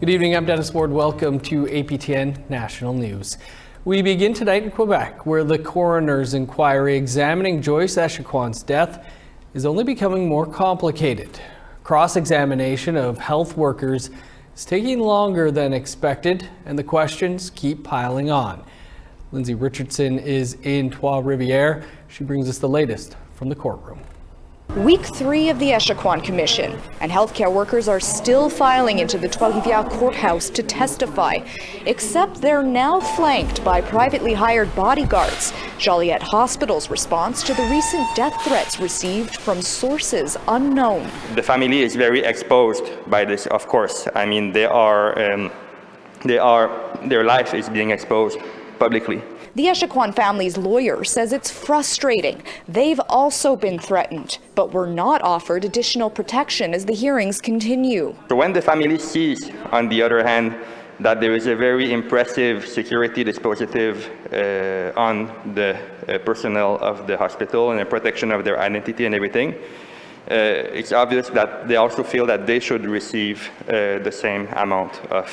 Good evening, I'm Dennis Ward. Welcome to APTN National News. We begin tonight in Quebec, where the coroner's inquiry examining Joyce Echaquan's death is only becoming more complicated. Cross-examination of health workers is taking longer than expected, and the questions keep piling on. Lindsay Richardson is in Trois-Rivières. She brings us the latest from the courtroom. Week 3 of the Echaquan Commission, and healthcare workers are still filing into the Trois-Rivières courthouse to testify, except they're now flanked by privately hired bodyguards. Joliet Hospital's response to the recent death threats received from sources unknown. The family is very exposed by this, of course. I mean, their life is being exposed publicly. The Echaquan family's lawyer says it's frustrating. They've also been threatened, but were not offered additional protection as the hearings continue. So when the family sees, on the other hand, that there is a very impressive security dispositif on the personnel of the hospital and the protection of their identity and everything, it's obvious that they also feel that they should receive the same amount of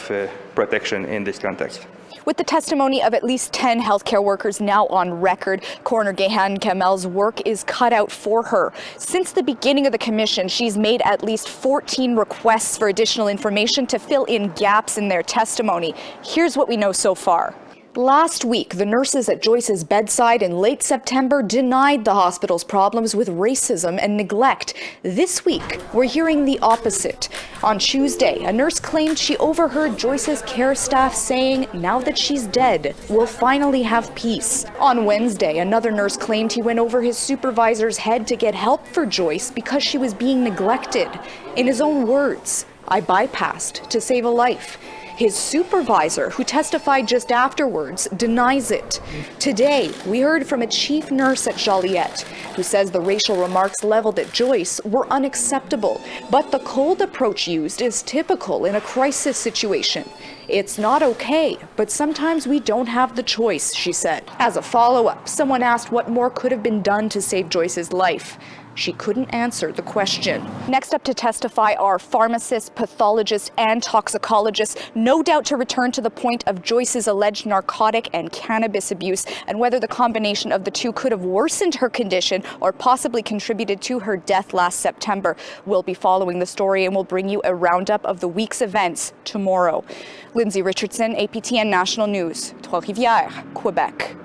protection in this context. With the testimony of at least 10 healthcare workers now on record, Coroner Gehan Kamel's work is cut out for her. Since the beginning of the commission, she's made at least 14 requests for additional information to fill in gaps in their testimony. Here's what we know so far. Last week, the nurses at Joyce's bedside in late September denied the hospital's problems with racism and neglect. This week, we're hearing the opposite. On Tuesday, a nurse claimed she overheard Joyce's care staff saying, now that she's dead, we'll finally have peace. On Wednesday, another nurse claimed he went over his supervisor's head to get help for Joyce because she was being neglected. In his own words, I bypassed to save a life. His supervisor, who testified just afterwards, denies it. Today, we heard from a chief nurse at Joliet, who says the racial remarks leveled at Joyce were unacceptable, but the cold approach used is typical in a crisis situation. It's not okay, but sometimes we don't have the choice, she said. As a follow-up, someone asked what more could have been done to save Joyce's life. She couldn't answer the question. Next up to testify are pharmacists, pathologists, and toxicologists, no doubt to return to the point of Joyce's alleged narcotic and cannabis abuse and whether the combination of the two could have worsened her condition or possibly contributed to her death last September. We'll be following the story and we'll bring you a roundup of the week's events tomorrow. Lindsay Richardson, APTN National News, Trois-Rivières, Quebec.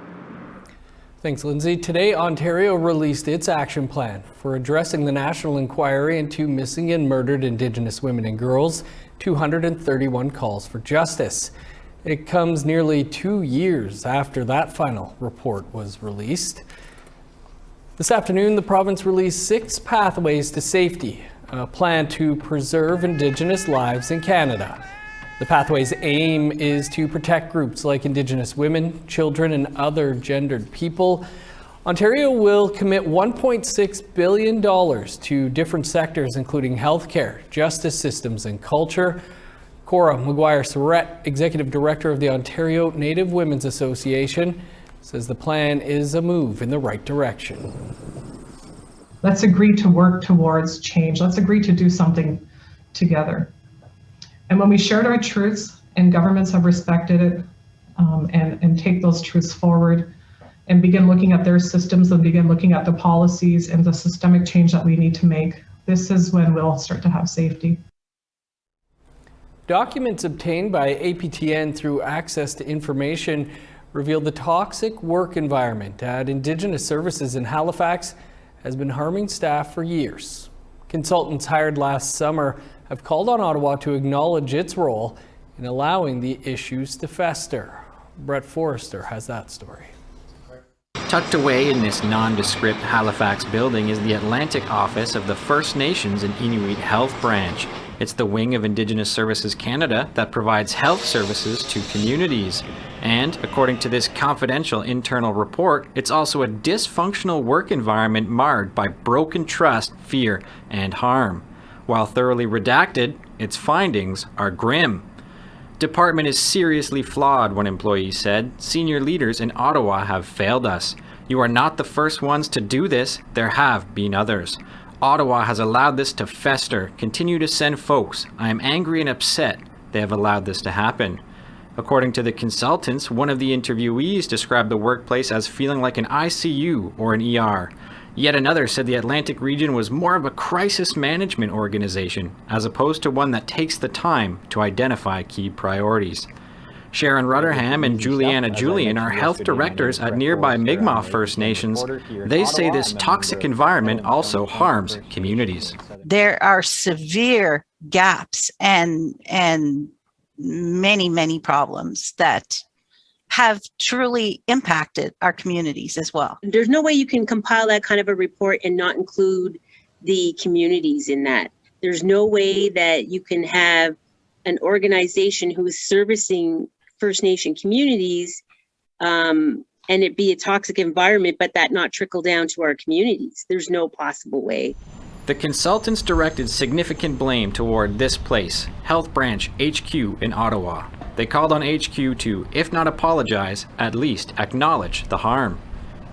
Thanks, Lindsay. Today, Ontario released its action plan for addressing the national inquiry into missing and murdered Indigenous women and girls, 231 calls for justice. It comes nearly 2 years after that final report was released. This afternoon, the province released 6 pathways to safety, a plan to preserve Indigenous lives in Canada. The pathway's aim is to protect groups like Indigenous women, children, and other gendered people. Ontario will commit $1.6 billion to different sectors, including healthcare, justice systems, and culture. Cora McGuire-Surrett, Executive Director of the Ontario Native Women's Association, says the plan is a move in the right direction. Let's agree to work towards change. Let's agree to do something together. And when we shared our truths and governments have respected it and take those truths forward and begin looking at their systems and begin looking at the policies and the systemic change that we need to make, this is when we'll start to have safety. Documents obtained by APTN through access to information revealed the toxic work environment at Indigenous Services in Halifax has been harming staff for years. Consultants hired last summer have called on Ottawa to acknowledge its role in allowing the issues to fester. Brett Forrester has that story. Tucked away in this nondescript Halifax building is the Atlantic office of the First Nations and Inuit Health Branch. It's the wing of Indigenous Services Canada that provides health services to communities. And, according to this confidential internal report, it's also a dysfunctional work environment marred by broken trust, fear, and harm. While thoroughly redacted, its findings are grim. Department is seriously flawed, one employee said. Senior leaders in Ottawa have failed us. You are not the first ones to do this. There have been others. Ottawa has allowed this to fester. Continue to send folks. I am angry and upset. they have allowed this to happen. According to the consultants, one of the interviewees described the workplace as feeling like an ICU or an ER. Yet another said the Atlantic region was more of a crisis management organization, as opposed to one that takes the time to identify key priorities. Sharon Rutherham and Juliana Julian are health directors at nearby Mi'kmaq First Nations. They say this toxic environment also harms communities. There are severe gaps and many problems that have truly impacted our communities as well. There's no way you can compile that kind of a report and not include the communities in that. There's no way that you can have an organization who is servicing First Nation communities and it be a toxic environment, but that not trickle down to our communities. There's no possible way. The consultants directed significant blame toward this place, Health Branch HQ in Ottawa. They called on HQ to, if not apologize, at least acknowledge the harm.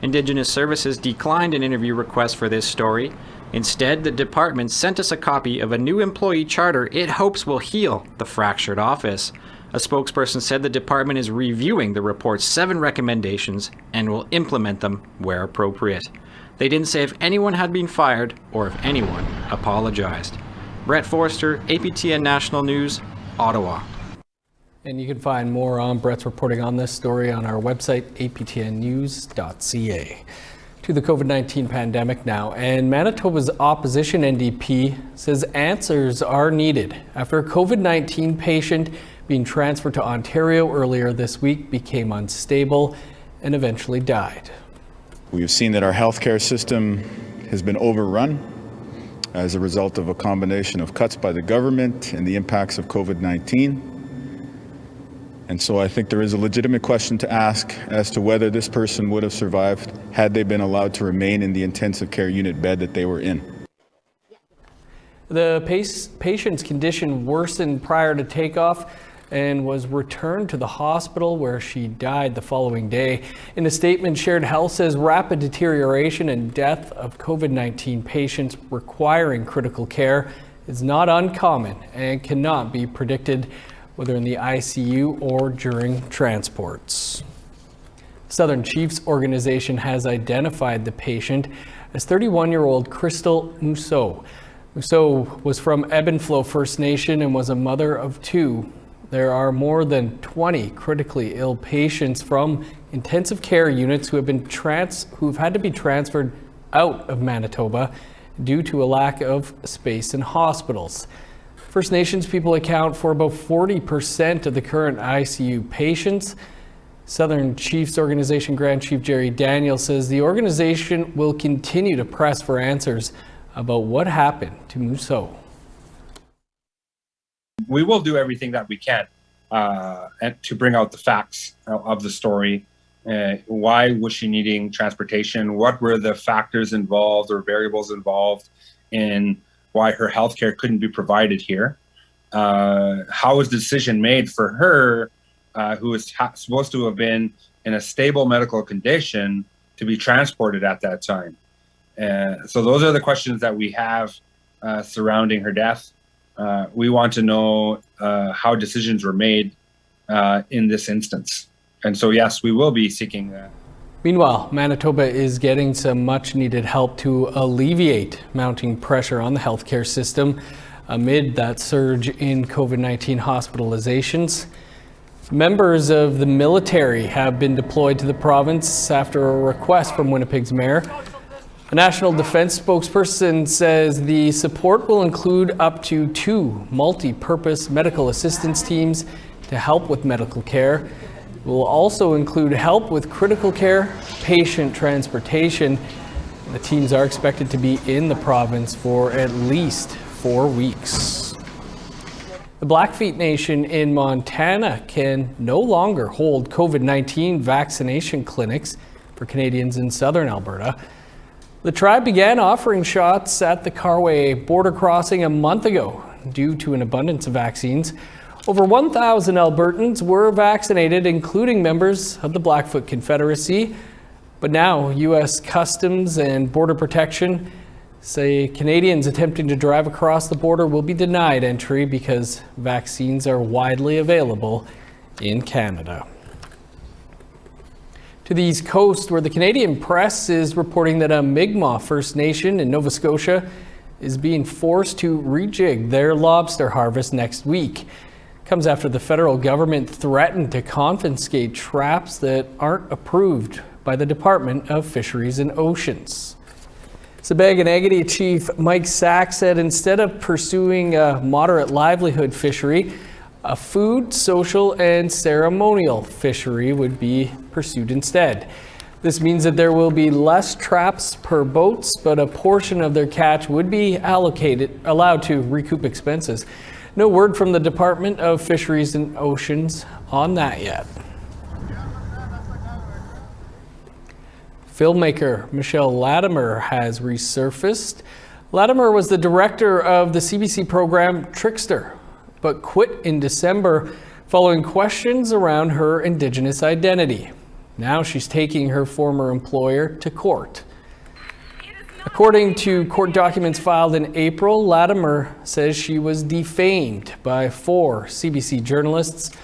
Indigenous Services declined an interview request for this story. Instead, the department sent us a copy of a new employee charter it hopes will heal the fractured office. A spokesperson said the department is reviewing the report's 7 recommendations and will implement them where appropriate. They didn't say if anyone had been fired or if anyone apologized. Brett Forster, APTN National News, Ottawa. And you can find more on Brett's reporting on this story on our website, aptnnews.ca. To the COVID-19 pandemic now, and Manitoba's opposition NDP says answers are needed after a COVID-19 patient being transferred to Ontario earlier this week became unstable and eventually died. We have seen that our healthcare system has been overrun as a result of a combination of cuts by the government and the impacts of COVID-19. And so I think there is a legitimate question to ask as to whether this person would have survived had they been allowed to remain in the intensive care unit bed that they were in. The patient's condition worsened prior to takeoff and was returned to the hospital where she died the following day. In a statement, Shared Health says rapid deterioration and death of COVID-19 patients requiring critical care is not uncommon and cannot be predicted, whether in the ICU or during transports. Southern Chiefs organization has identified the patient as 31-year-old Crystal Mousseau. Mousseau was from Ebb and Flow First Nation and was a mother of 2. There are more than 20 critically ill patients from intensive care units who've had to be transferred out of Manitoba due to a lack of space in hospitals. First Nations people account for about 40% of the current ICU patients. Southern Chiefs Organization Grand Chief Jerry Daniel says the organization will continue to press for answers about what happened to Mousseau. We will do everything that we can and to bring out the facts of the story. Why was she needing transportation? What were the factors involved or variables involved in why her healthcare couldn't be provided here? How was the decision made for her, who was supposed to have been in a stable medical condition, to be transported at that time? So those are the questions that we have surrounding her death. We want to know how decisions were made in this instance. And so, yes, we will be seeking that. Meanwhile, Manitoba is getting some much needed help to alleviate mounting pressure on the healthcare system amid that surge in COVID-19 hospitalizations. Members of the military have been deployed to the province after a request from Winnipeg's mayor. A National Defence spokesperson says the support will include up to 2 multi-purpose medical assistance teams to help with medical care. It will also include help with critical care, patient transportation. The teams are expected to be in the province for at least 4 weeks. The Blackfeet Nation in Montana can no longer hold COVID-19 vaccination clinics for Canadians in southern Alberta. The tribe began offering shots at the Carway border crossing a month ago due to an abundance of vaccines. Over 1,000 Albertans were vaccinated, including members of the Blackfoot Confederacy. But now U.S. Customs and Border Protection say Canadians attempting to drive across the border will be denied entry because vaccines are widely available in Canada. To the East Coast, where the Canadian press is reporting that a Mi'kmaq First Nation in Nova Scotia is being forced to rejig their lobster harvest next week. Comes after the federal government threatened to confiscate traps that aren't approved by the Department of Fisheries and Oceans. Sabang Chief Mike Sack said instead of pursuing a moderate livelihood fishery, a food, social, and ceremonial fishery would be pursued instead. This means that there will be less traps per boats, but a portion of their catch would be allowed to recoup expenses. No word from the Department of Fisheries and Oceans on that yet. Filmmaker Michelle Latimer has resurfaced. Latimer was the director of the CBC program Trickster, but quit in December following questions around her Indigenous identity. Now she's taking her former employer to court. According to court documents filed in April, Latimer says she was defamed by 4 CBC journalists.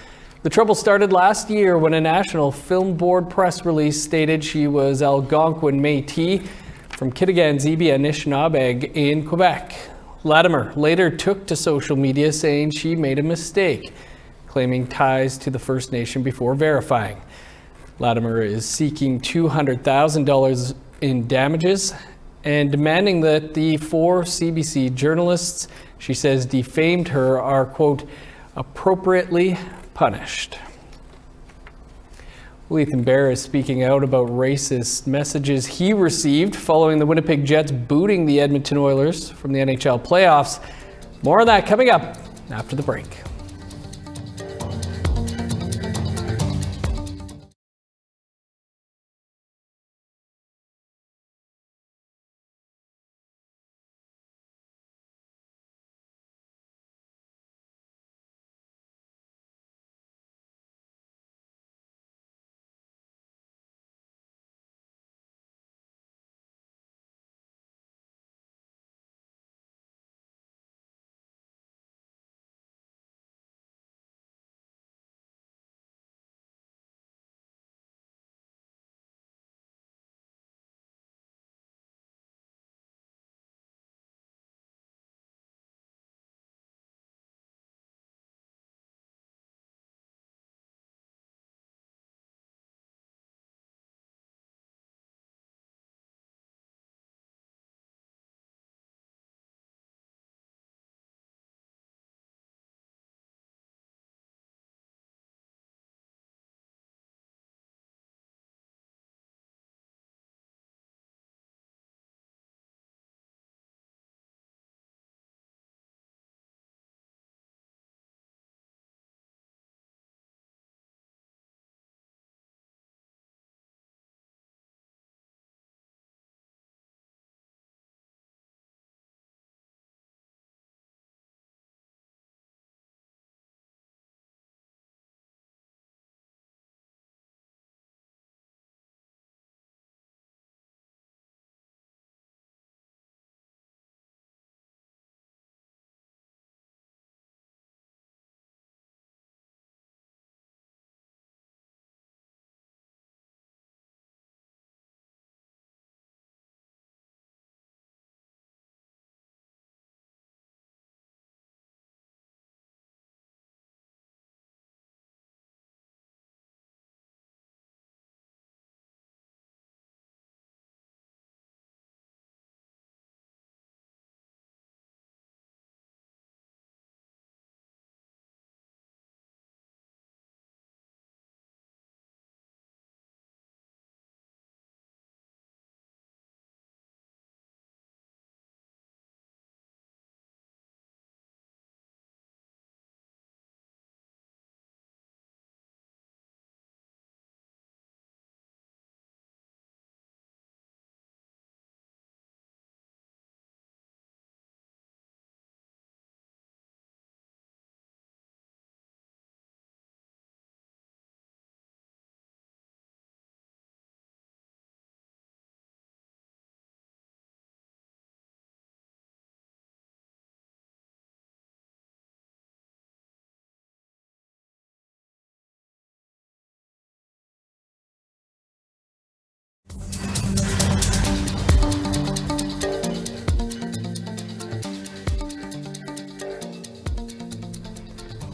The trouble started last year when a National Film Board press release stated she was Algonquin Métis from Kitigan-Zibi Anishinaabe in Quebec. Latimer later took to social media saying she made a mistake, claiming ties to the First Nation before verifying. Latimer is seeking $200,000 in damages and demanding that the 4 CBC journalists she says defamed her are, quote, appropriately punished. Ethan Bear is speaking out about racist messages he received following the Winnipeg Jets booting the Edmonton Oilers from the NHL playoffs. More on that coming up after the break.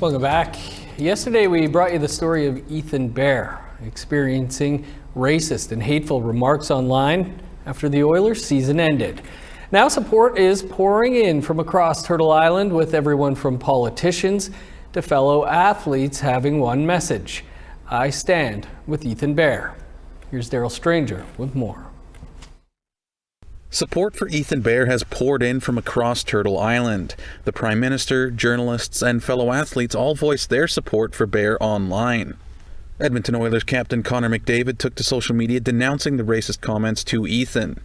Welcome back. Yesterday we brought you the story of Ethan Bear experiencing racist and hateful remarks online after the Oilers season ended. Now support is pouring in from across Turtle Island, with everyone from politicians to fellow athletes having one message: I stand with Ethan Bear. Here's Daryl Stranger with more. Support for Ethan Bear has poured in from across Turtle Island. The Prime Minister, journalists, and fellow athletes all voiced their support for Bear online. Edmonton Oilers captain Connor McDavid took to social media denouncing the racist comments to Ethan.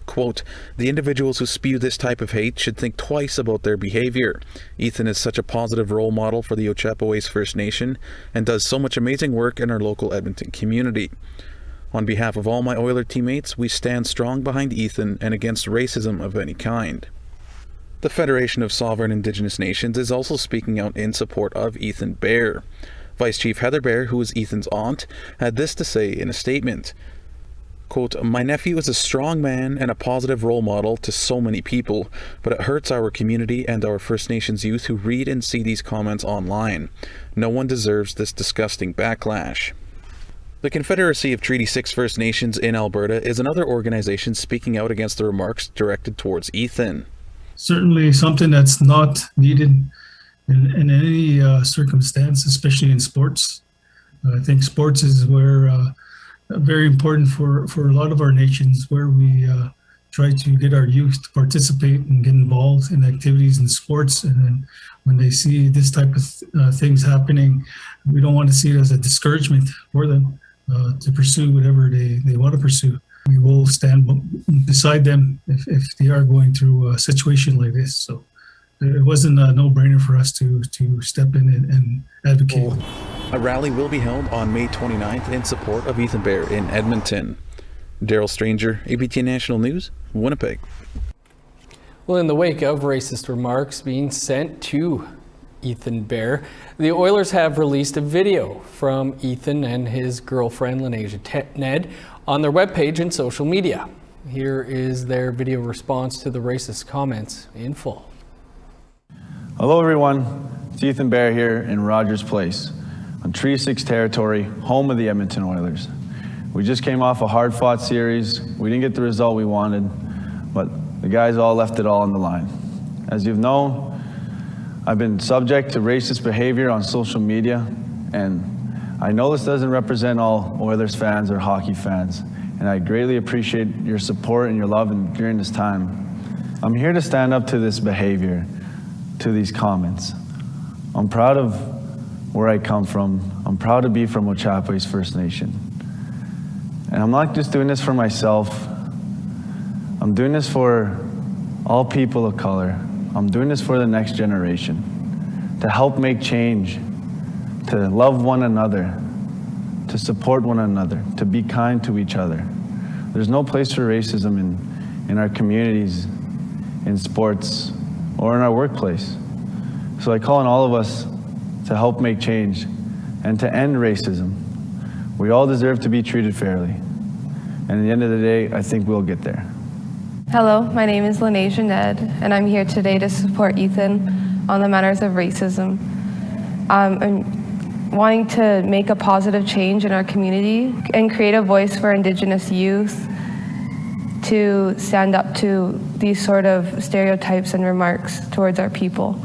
Quote, "The individuals who spew this type of hate should think twice about their behavior. Ethan is such a positive role model for the Ojibwe First Nation and does so much amazing work in our local Edmonton community. On behalf of all my Oiler teammates, we stand strong behind Ethan and against racism of any kind." The Federation of Sovereign Indigenous Nations is also speaking out in support of Ethan Bear. Vice Chief Heather Bear, who is Ethan's aunt, had this to say in a statement. Quote, "My nephew is a strong man and a positive role model to so many people, but it hurts our community and our First Nations youth who read and see these comments online. No one deserves this disgusting backlash." The Confederacy of Treaty 6 First Nations in Alberta is another organization speaking out against the remarks directed towards Ethan. Certainly something that's not needed in any circumstance, especially in sports. I think sports is where very important for a lot of our nations, where we try to get our youth to participate and get involved in activities in sports. And then when they see this type of things happening, we don't want to see it as a discouragement for them to pursue whatever they want to pursue. We will stand beside them if they are going through a situation like this. So it wasn't a no-brainer for us to step in and advocate. A rally will be held on May 29th in support of Ethan Bear in Edmonton. Daryl Stranger, APTN National News, Winnipeg. Well, in the wake of racist remarks being sent to Ethan Bear, the Oilers have released a video from Ethan and his girlfriend, Lenasia Ned, on their webpage and social media. Here is their video response to the racist comments in full. Hello everyone, it's Ethan Bear here in Rogers Place, on Treaty 6 territory, home of the Edmonton Oilers. We just came off a hard-fought series. We didn't get the result we wanted, but the guys all left it all on the line. As you've known, I've been subject to racist behavior on social media, and I know this doesn't represent all Oilers fans or hockey fans, and I greatly appreciate your support and your love during this time. I'm here to stand up to this behavior, to these comments. I'm proud of where I come from. I'm proud to be from Ojibwe First Nation. And I'm not just doing this for myself. I'm doing this for all people of color. I'm doing this for the next generation, to help make change, to love one another, to support one another, to be kind to each other. There's no place for racism in our communities, in sports, or in our workplace. So I call on all of us to help make change and to end racism. We all deserve to be treated fairly. And at the end of the day, I think we'll get there. Hello, my name is Lenasia Ned, and I'm here today to support Ethan on the matters of racism. I'm wanting to make a positive change in our community and create a voice for Indigenous youth to stand up to these sort of stereotypes and remarks towards our people.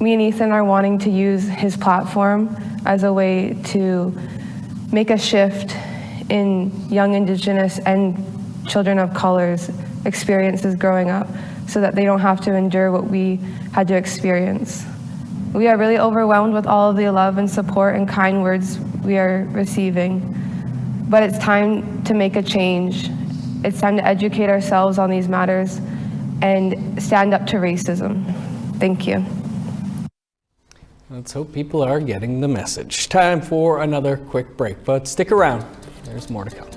Me and Ethan are wanting to use his platform as a way to make a shift in young Indigenous and children of color's experiences growing up, so that they don't have to endure what we had to experience. We are really overwhelmed with all of the love and support and kind words we are receiving, but it's time to make a change. It's time to educate ourselves on these matters and stand up to racism. Thank you. Let's hope people are getting the message. Time for another quick break, but stick around. There's more to come.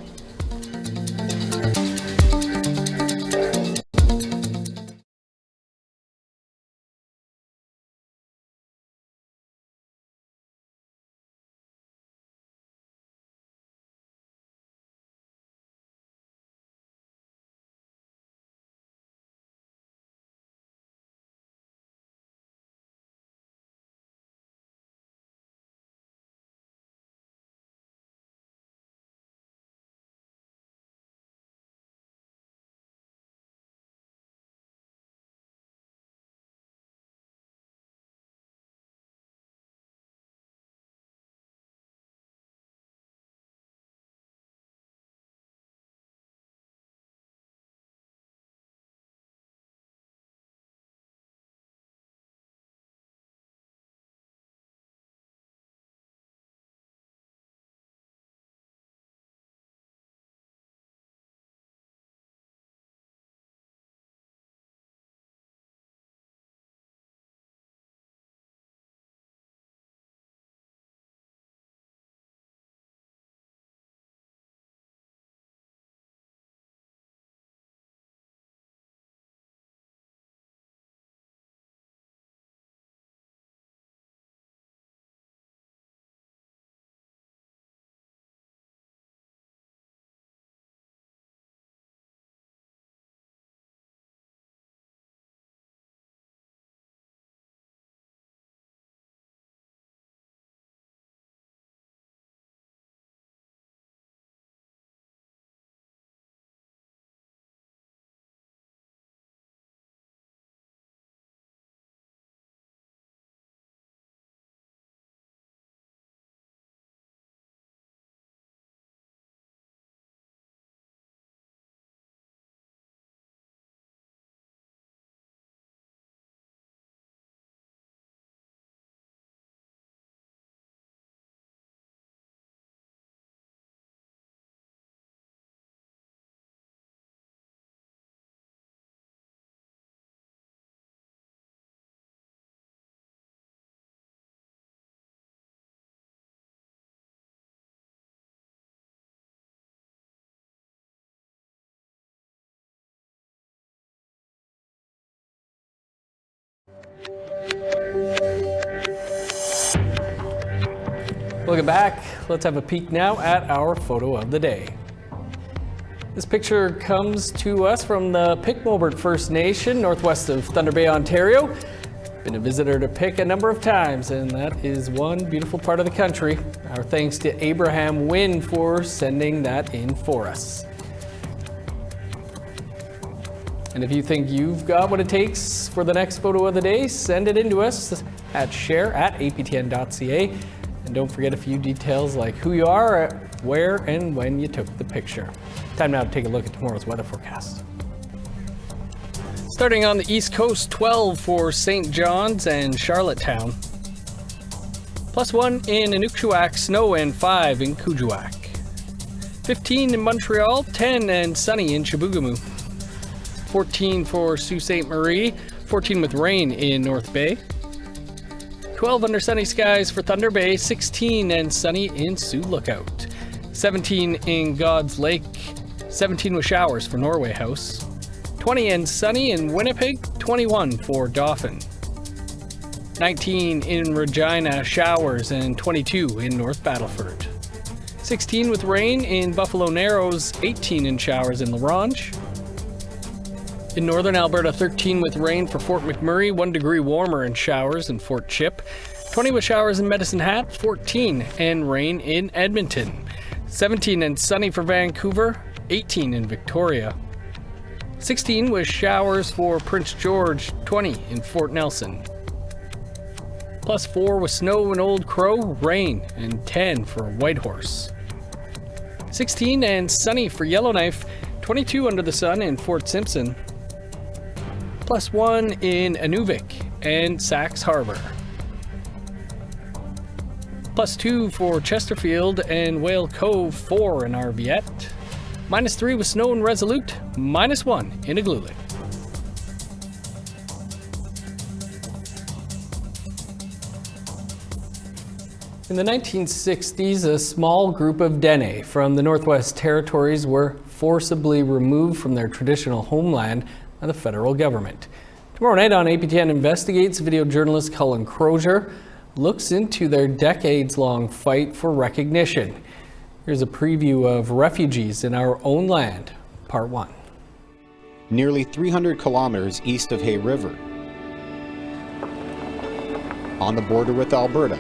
Welcome back. Let's have a peek now at our photo of the day. This picture comes to us from the Pic-Mulbert First Nation, northwest of Thunder Bay, Ontario. Been a visitor to Pic a number of times, and that is one beautiful part of the country. Our thanks to Abraham Wynn for sending that in for us. And if you think you've got what it takes for the next photo of the day, send it in to us at share@aptn.ca. And don't forget a few details like who you are, where, and when you took the picture. Time now to take a look at tomorrow's weather forecast. Starting on the East Coast, 12 for St. John's and Charlottetown. +1 in Inukjuak, snow, and 5 in Kuujjuaq. 15 in Montreal, 10 and sunny in Chibougamau. 14 for Sault Ste. Marie, 14 with rain in North Bay. 12 under sunny skies for Thunder Bay, 16 and sunny in Sioux Lookout. 17 in God's Lake, 17 with showers for Norway House. 20 and sunny in Winnipeg, 21 for Dauphin. 19 in Regina, showers, and 22 in North Battleford. 16 with rain in Buffalo Narrows, 18 in showers in La Ronge. In northern Alberta, 13 with rain for Fort McMurray, 1 degree warmer in showers in Fort Chip. 20 with showers in Medicine Hat, 14 and rain in Edmonton. 17 and sunny for Vancouver, 18 in Victoria. 16 with showers for Prince George, 20 in Fort Nelson. +4 with snow in Old Crow, rain, and 10 for Whitehorse. 16 and sunny for Yellowknife, 22 under the sun in Fort Simpson. +1 in Inuvik and Sax Harbor. +2 for Chesterfield and Whale Cove, 4 in Arviette. -3 with snow in Resolute, -1 in Igloolik. In the 1960s, a small group of Dene from the Northwest Territories were forcibly removed from their traditional homeland by the federal government. Tomorrow night on APTN Investigates, video journalist Cullen Crozier looks into their decades-long fight for recognition. Here's a preview of Refugees in Our Own Land, Part 1. Nearly 300 kilometers east of Hay River, on the border with Alberta,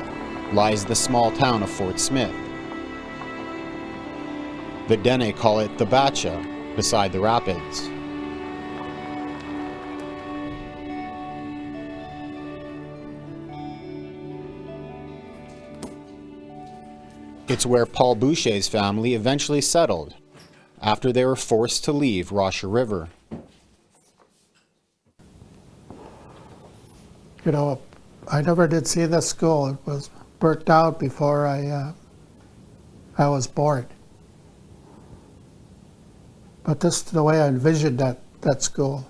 lies the small town of Fort Smith. The Dene call it the Bacha, beside the rapids. It's where Paul Boucher's family eventually settled after they were forced to leave Rocha River. You know, I never did see this school. It was burnt out before I was born. But this is the way I envisioned that school.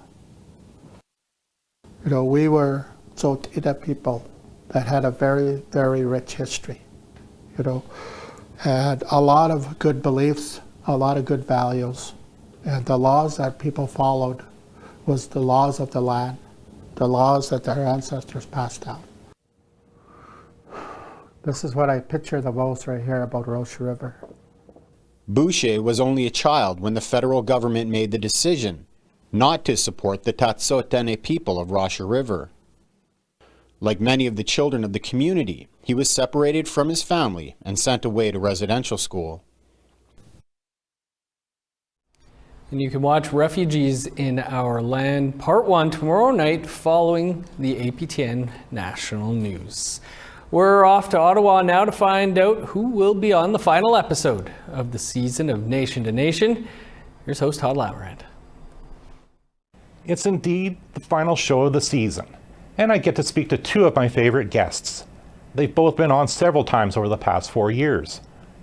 You know, we were Tzotzile people that had a very, very rich history. You know, had a lot of good beliefs, a lot of good values. And the laws that people followed was the laws of the land, the laws that their ancestors passed down. This is what I picture the most right here about Rocha River. Boucher was only a child when the federal government made the decision not to support the Tatsotene people of Rocha River. Like many of the children of the community, he was separated from his family and sent away to residential school. And you can watch Refugees in Our Land Part 1 tomorrow night following the APTN National News. We're off to Ottawa now to find out who will be on the final episode of the season of Nation to Nation. Here's host Todd Lamarand. It's indeed the final show of the season, and I get to speak to two of my favorite guests. They've both been on several times over the past 4 years.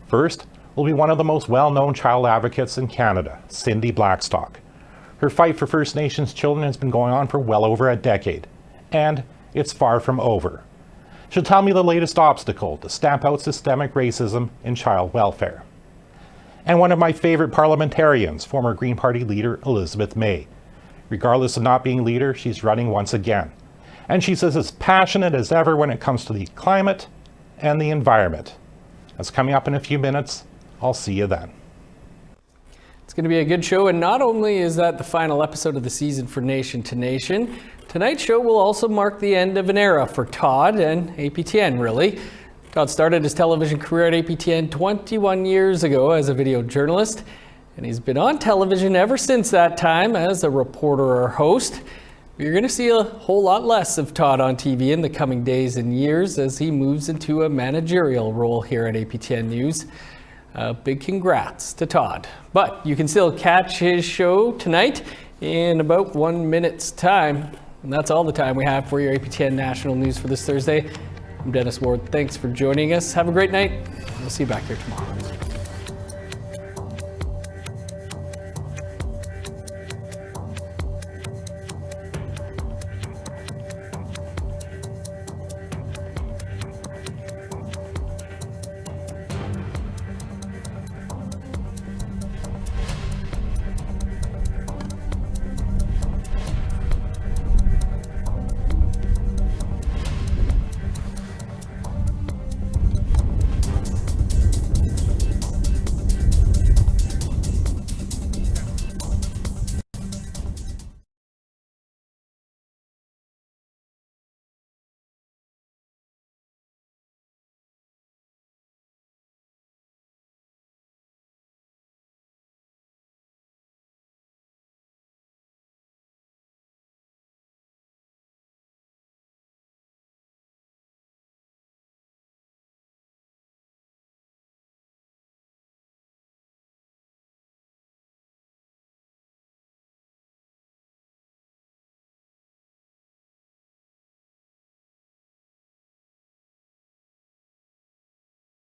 First will be one of the most well-known child advocates in Canada, Cindy Blackstock. Her fight for First Nations children has been going on for well over a decade, and it's far from over. She'll tell me the latest obstacle to stamp out systemic racism in child welfare. And one of my favorite parliamentarians, former Green Party leader Elizabeth May. Regardless of not being leader, she's running once again. And she's as passionate as ever when it comes to the climate and the environment. That's coming up in a few minutes. I'll see you then. It's going to be a good show, and not only is that the final episode of the season for Nation to Nation, tonight's show will also mark the end of an era for Todd and APTN, really. Todd started his television career at APTN 21 years ago as a video journalist, and he's been on television ever since that time as a reporter or host. You're going to see a whole lot less of Todd on TV in the coming days and years as he moves into a managerial role here at APTN News. Big congrats to Todd. But you can still catch his show tonight in about 1 minute's time. And that's all the time we have for your APTN National News for this Thursday. I'm Dennis Ward. Thanks for joining us. Have a great night. We'll see you back here tomorrow.